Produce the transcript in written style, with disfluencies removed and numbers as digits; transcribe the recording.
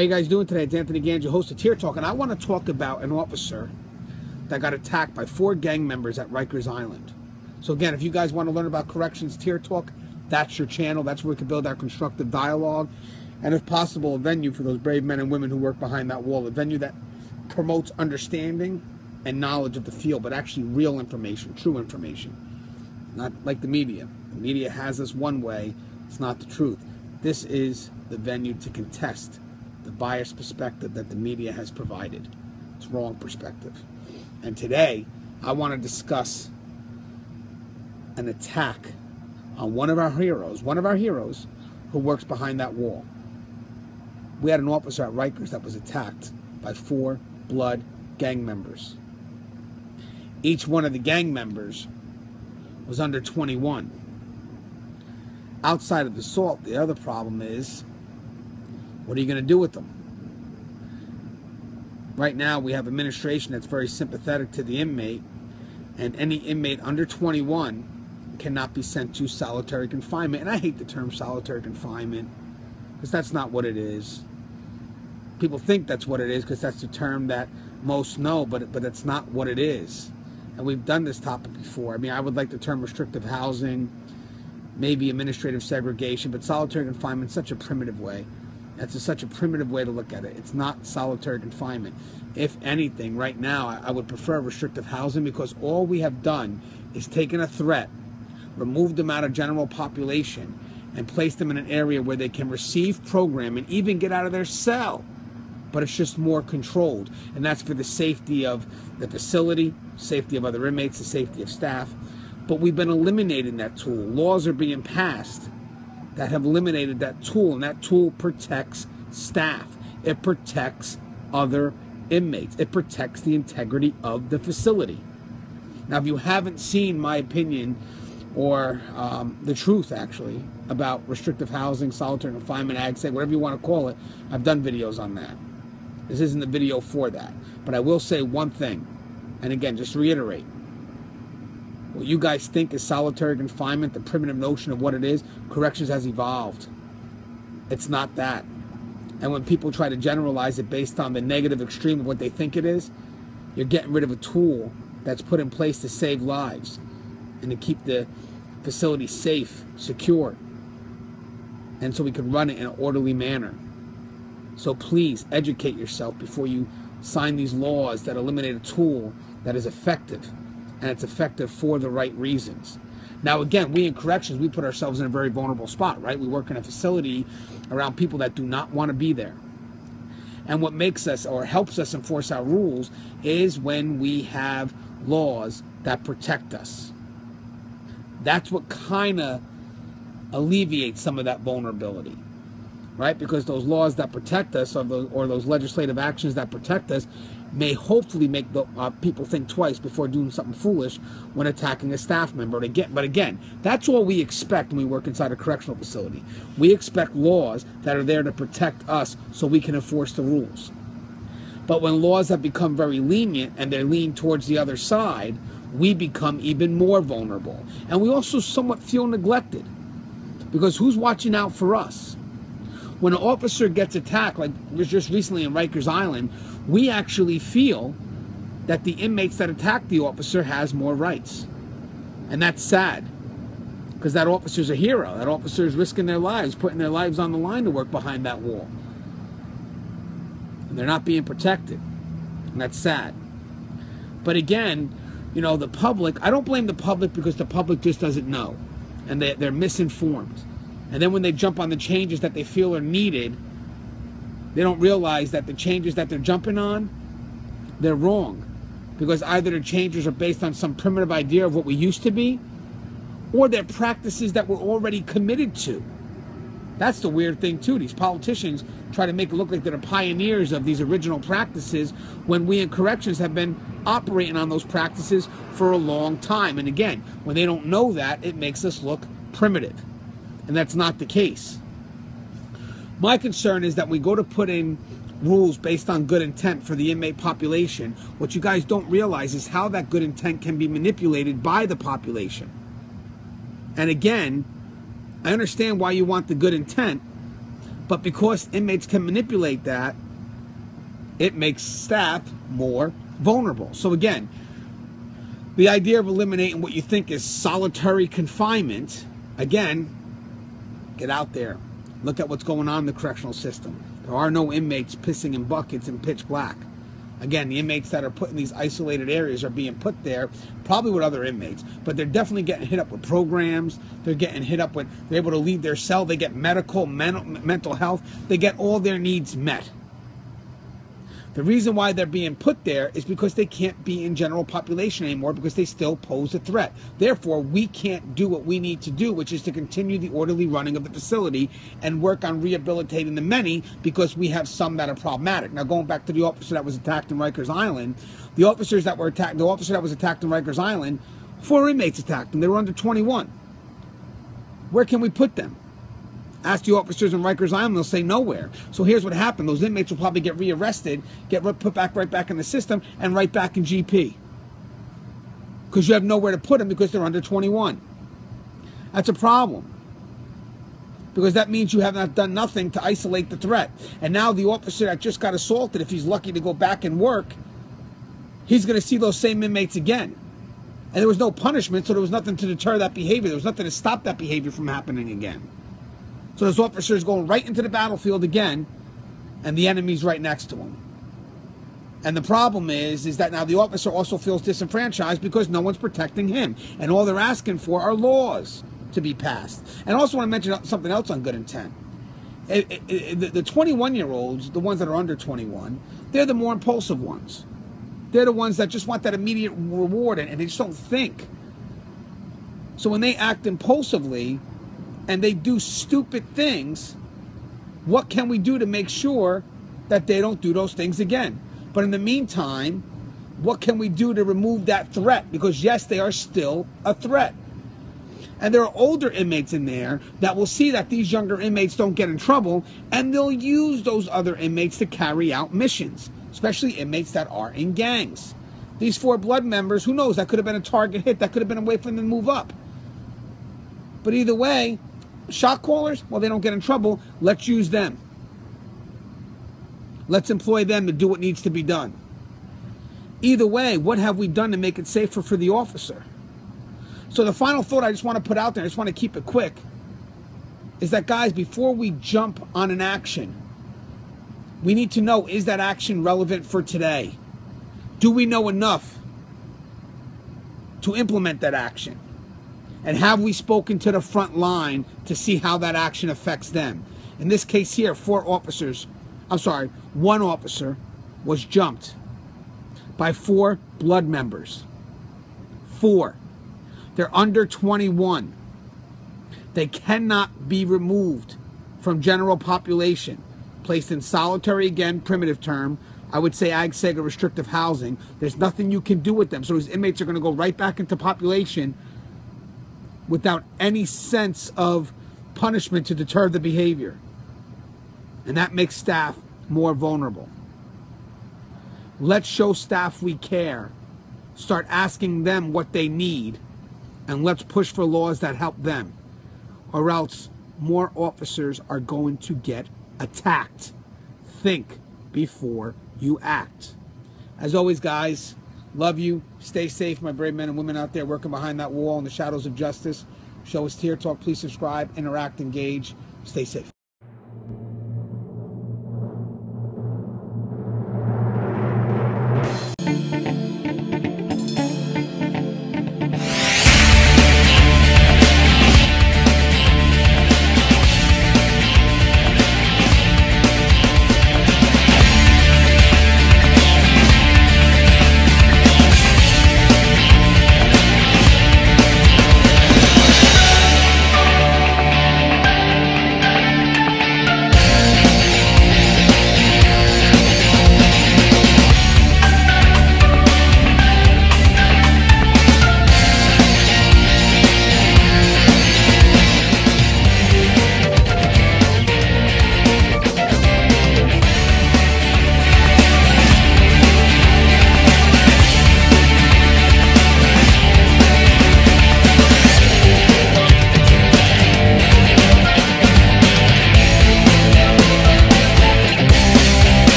How you guys doing today? It's Anthony Gangi, host of Tier Talk, and I want to talk about an officer that got attacked by 4 gang members at Rikers Island. So again, if you guys want to learn about corrections, Tier Talk, that's your channel. That's where we can build our constructive dialogue, and if possible, a venue for those brave men and women who work behind that wall, a venue that promotes understanding and knowledge of the field, but actually real information, true information. Not like the media. The media has us one way. It's not the truth. This is the venue to contest the biased perspective that the media has provided. It's wrong perspective. And today, I want to discuss an attack on one of our heroes who works behind that wall. We had an officer at Rikers that was attacked by 4 blood gang members. Each one of the gang members was under 21. Outside of the assault, the other problem is, what are you going to do with them? Right now, we have administration that's very sympathetic to the inmate, and any inmate under 21 cannot be sent to solitary confinement. And I hate the term solitary confinement, because that's not what it is. People think that's what it is because that's the term that most know, but that's not what it is. And we've done this topic before. I mean, I would like the term restrictive housing, maybe administrative segregation, but solitary confinement is such a primitive way. That's such a primitive way to look at it. It's not solitary confinement. If anything, right now, I would prefer restrictive housing, because all we have done is taken a threat, removed them out of general population, and placed them in an area where they can receive programming, even get out of their cell. But it's just more controlled. And that's for the safety of the facility, safety of other inmates, the safety of staff. But we've been eliminating that tool. Laws are being passed that have eliminated that tool, and that tool protects staff. It protects other inmates. It protects the integrity of the facility. Now, if you haven't seen my opinion, or the truth, actually, about restrictive housing, solitary confinement, ag seg, whatever you want to call it, I've done videos on that. This isn't the video for that. But I will say one thing, and again, just to reiterate, what you guys think is solitary confinement, the primitive notion of what it is, corrections has evolved. It's not that. And when people try to generalize it based on the negative extreme of what they think it is, you're getting rid of a tool that's put in place to save lives and to keep the facility safe, secure, and so we can run it in an orderly manner. So please educate yourself before you sign these laws that eliminate a tool that is effective, and it's effective for the right reasons. Now again, we in corrections, we put ourselves in a very vulnerable spot, right? We work in a facility around people that do not want to be there. And what makes us, or helps us enforce our rules, is when we have laws that protect us. That's what kind of alleviates some of that vulnerability, right? Because those laws that protect us, or those legislative actions that protect us, may hopefully make the people think twice before doing something foolish when attacking a staff member. But again, that's all we expect when we work inside a correctional facility. We expect laws that are there to protect us so we can enforce the rules. But when laws have become very lenient, and they're lean towards the other side, we become even more vulnerable. And we also somewhat feel neglected, because who's watching out for us? When an officer gets attacked, like was just recently in Rikers Island, we actually feel that the inmates that attacked the officer has more rights. And that's sad, because that officer's a hero. That officer is risking their lives, putting their lives on the line to work behind that wall. And they're not being protected. And that's sad. But again, you know, the public, I don't blame the public, because the public just doesn't know. And they're misinformed. And then when they jump on the changes that they feel are needed, they don't realize that the changes that they're jumping on, they're wrong. Because either the changes are based on some primitive idea of what we used to be, or they're practices that we're already committed to. That's the weird thing too. These politicians try to make it look like they're the pioneers of these original practices, when we in corrections have been operating on those practices for a long time. And again, when they don't know that, it makes us look primitive. And that's not the case. My concern is that we go to put in rules based on good intent for the inmate population. What you guys don't realize is how that good intent can be manipulated by the population. And again, I understand why you want the good intent, But because inmates can manipulate that, it makes staff more vulnerable. So again, the idea of eliminating what you think is solitary confinement, again, get out there. Look at what's going on in the correctional system. There are no inmates pissing in buckets in pitch black. Again, the inmates that are put in these isolated areas are being put there, probably with other inmates, but they're definitely getting hit up with programs. They're getting hit up with, they're able to leave their cell. They get medical, mental health. They get all their needs met. The reason why they're being put there is because they can't be in general population anymore because they still pose a threat. Therefore, we can't do what we need to do, which is to continue the orderly running of the facility and work on rehabilitating the many because we have some that are problematic. Now, going back to the officer that was attacked in Rikers Island, the officer that was attacked in Rikers Island, 4 inmates attacked him. They were under 21. Where can we put them? Ask the officers in Rikers Island, they'll say nowhere. So here's what happened. Those inmates will probably get rearrested, get put back right back in the system, and right back in GP. Because you have nowhere to put them because they're under 21. That's a problem. Because that means you have not done nothing to isolate the threat. And now the officer that just got assaulted, if he's lucky to go back and work, he's going to see those same inmates again. And there was no punishment, so there was nothing to deter that behavior. There was nothing to stop that behavior from happening again. So this officer is going right into the battlefield again, and the enemy's right next to him. And the problem is that now the officer also feels disenfranchised because no one's protecting him. And all they're asking for are laws to be passed. And I also want to mention something else on good intent. The 21-year-olds, the ones that are under 21, they're the more impulsive ones. They're the ones that just want that immediate reward, and they just don't think. So when they act impulsively, and they do stupid things, what can we do to make sure that they don't do those things again? But in the meantime, what can we do to remove that threat? Because yes, they are still a threat. And there are older inmates in there that will see that these younger inmates don't get in trouble, and they'll use those other inmates to carry out missions, especially inmates that are in gangs. These 4 blood members, who knows, that could have been a target hit, that could have been a way for them to move up. But either way, shot callers, well, they don't get in trouble. Let's use them. Let's employ them to do what needs to be done. Either way, what have we done to make it safer for the officer? So the final thought I just want to put out there, I just want to keep it quick, is that, guys, before we jump on an action, we need to know, is that action relevant for today? Do we know enough to implement that action? And have we spoken to the front line to see how that action affects them? In this case here, 1 officer was jumped by 4 blood members. 4. They're under 21. They cannot be removed from general population. Placed in solitary, again, primitive term. I would say ag-seg or restrictive housing. There's nothing you can do with them. So these inmates are going to go right back into population without any sense of punishment to deter the behavior. And that makes staff more vulnerable. Let's show staff we care. Start asking them what they need, and let's push for laws that help them. Or else more officers are going to get attacked. Think before you act. As always, guys, love you. Stay safe, my brave men and women out there working behind that wall in the shadows of justice. Show us Tier Talk. Please subscribe, interact, engage. Stay safe.